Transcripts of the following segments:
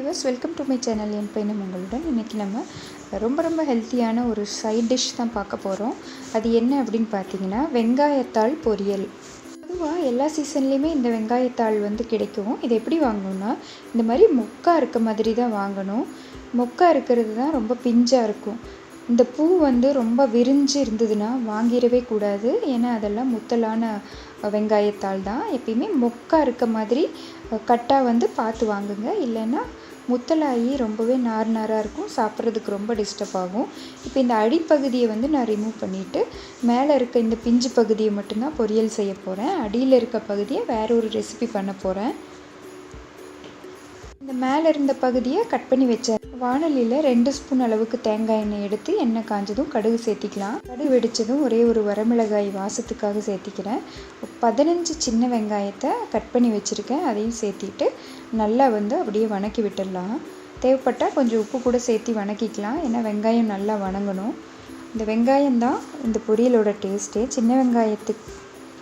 Viewers, welcome to my channel. என் பையனும் உங்களுடன். இன்றைக்கி நம்ம ரொம்ப ஹெல்த்தியான ஒரு சைட் டிஷ் தான் பார்க்க போகிறோம். அது என்ன அப்படின்னு பார்த்தீங்கன்னா, வெங்காயத்தாள் பொரியல். பொதுவாக எல்லா சீசன்லேயுமே இந்த வெங்காயத்தாள் கிடைக்கும். இது எப்படி வாங்கணுன்னா, இந்த மாதிரி மொக்கா இருக்க மாதிரி தான் வாங்கணும். மொக்கா இருக்கிறது தான் ரொம்ப பிஞ்சாக இருக்கும். இந்த பூ ரொம்ப விரிஞ்சு இருந்ததுன்னா வாங்கிடவே கூடாது. ஏன்னா அதெல்லாம் முத்தலான வெங்காயத்தாள் தான். எப்பயுமே மொக்கா இருக்க மாதிரி கட்டாக பார்த்து வாங்குங்க. இல்லைன்னா முத்தலாகி ரொம்பவே நாராக இருக்கும், சாப்பிட்றதுக்கு ரொம்ப டிஸ்டர்ப் ஆகும். இப்போ இந்த அடிப்பகுதியை நான் ரிமூவ் பண்ணிவிட்டு மேலே இருக்க இந்த பிஞ்சு பகுதியை மட்டும்தான் பொரியல் செய்ய போகிறேன். அடியில் இருக்க பகுதியை வேற ஒரு ரெசிபி பண்ண போகிறேன். இந்த மேலே இருந்த பகுதியை கட் பண்ணி வச்சேன். வானலியில் 2 ஸ்பூன் அளவுக்கு தேங்காய் எண்ணெய் எடுத்து எண்ணெய் காஞ்சதும் கடுகு சேர்த்திக்கலாம். கடுகு வெடித்ததும் ஒரே ஒரு வரமிளகாய் வாசத்துக்காக சேர்த்திக்கிறேன். 15 சின்ன வெங்காயத்தை கட் பண்ணி வச்சுருக்கேன், அதையும் சேர்த்திட்டு நல்லா அப்படியே வணக்கி விட்டுடலாம். தேவைப்பட்டால் கொஞ்சம் உப்பு கூட சேர்த்தி வணக்கிக்கலாம். ஏன்னா வெங்காயம் நல்லா வணங்கணும். இந்த வெங்காயம்தான் இந்த பொரியலோட டேஸ்ட்டே. சின்ன வெங்காயத்துக்கு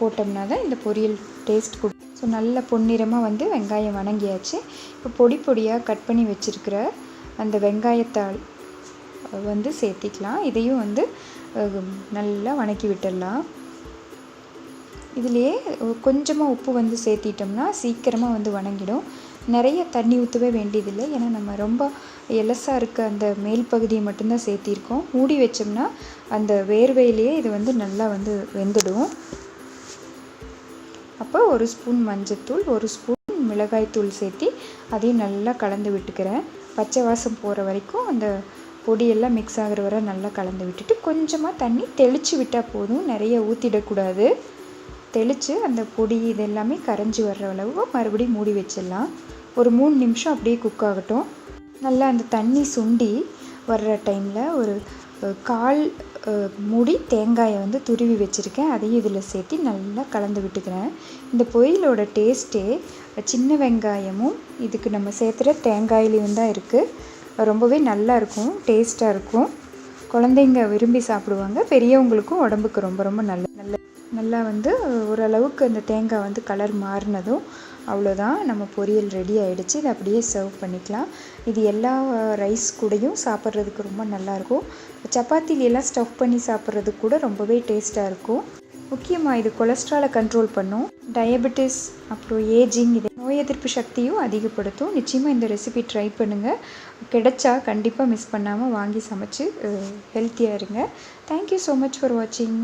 போட்டோம்னா தான் இந்த பொரியல் டேஸ்ட் கொடுக்கும். ஸோ நல்ல பொன்னிறமாக வெங்காயம் வணங்கியாச்சு. இப்போ பொடியாக கட் பண்ணி வச்சுருக்கிற அந்த வெங்காயத்தாள் சேர்த்திக்கலாம். இதையும் நல்லா வணக்கி விட்டுடலாம். இதிலேயே கொஞ்சமாக உப்பு சேர்த்திட்டோம்னா சீக்கிரமாக வணங்கிடும். நிறைய தண்ணி ஊற்றவே வேண்டியதில்லை. ஏன்னா நம்ம ரொம்ப எலசாக இருக்க அந்த மேல் பகுதியை மட்டும்தான் சேர்த்திருக்கோம். மூடி வச்சோம்னா அந்த வேர்வையிலேயே இது நல்லா வெந்துடும். அப்போ 1 ஸ்பூன் மஞ்சத்தூள், 1 ஸ்பூன் மிளகாய்த்தூள் சேர்த்தி அதையும் நல்லா கலந்து விட்டுக்கிறேன். பச்சை வாசம் போகிற வரைக்கும் அந்த பொடியெல்லாம் மிக்ஸ் ஆகிற வரை நல்லா கலந்து விட்டுட்டு கொஞ்சமாக தண்ணி தெளித்து விட்டால் போதும். நிறைய ஊற்றிடக்கூடாது. தெளித்து அந்த பொடி இதெல்லாமே கரைஞ்சி வர்ற அளவு மறுபடியும் மூடி வச்சிடலாம். ஒரு 3 நிமிஷம் அப்படியே குக் ஆகட்டும். நல்லா அந்த தண்ணி சுண்டி வர்ற டைமில் ஒரு 1/4 மூடி தேங்காயை துருவி வச்சுருக்கேன். அதையும் இதில் சேர்த்து நல்லா கலந்து விட்டுக்கிறேன். இந்த பொரியலோட டேஸ்ட்டே சின்ன வெங்காயமும் இதுக்கு நம்ம சேர்த்துற தேங்காயிலையும் தான் இருக்குது. ரொம்பவே நல்லா இருக்கும், டேஸ்ட்டாக இருக்கும். குழந்தைங்க விரும்பி சாப்பிடுவாங்க. பெரியவங்களுக்கும் உடம்புக்கு ரொம்ப நல்லா ஓரளவுக்கு அந்த தேங்காய் கலர் மாறினதும் அவ்வளோதான், நம்ம பொரியல் ரெடி ஆகிடுச்சு. இதை அப்படியே சர்வ் பண்ணிக்கலாம். இது எல்லா ரைஸ் கூடயும் சாப்பிட்றதுக்கு ரொம்ப நல்லாயிருக்கும். சப்பாத்திலெல்லாம் ஸ்டஃப் பண்ணி சாப்பிட்றதுக்கு கூட ரொம்பவே டேஸ்ட்டாக இருக்கும். முக்கியமாக இது கொலஸ்ட்ராலை கண்ட்ரோல் பண்ணும். டயபெட்டிஸ், அப்புறம் ஏஜிங், இது நோய் எதிர்ப்பு சக்தியும் அதிகப்படுத்தும். நிச்சயமாக இந்த ரெசிபி ட்ரை பண்ணுங்கள். கிடைச்சா கண்டிப்பாக மிஸ் பண்ணாமல் வாங்கி சமைச்சு ஹெல்த்தியாக இருங்க. தேங்க்யூ ஸோ மச் ஃபார் வாட்சிங்.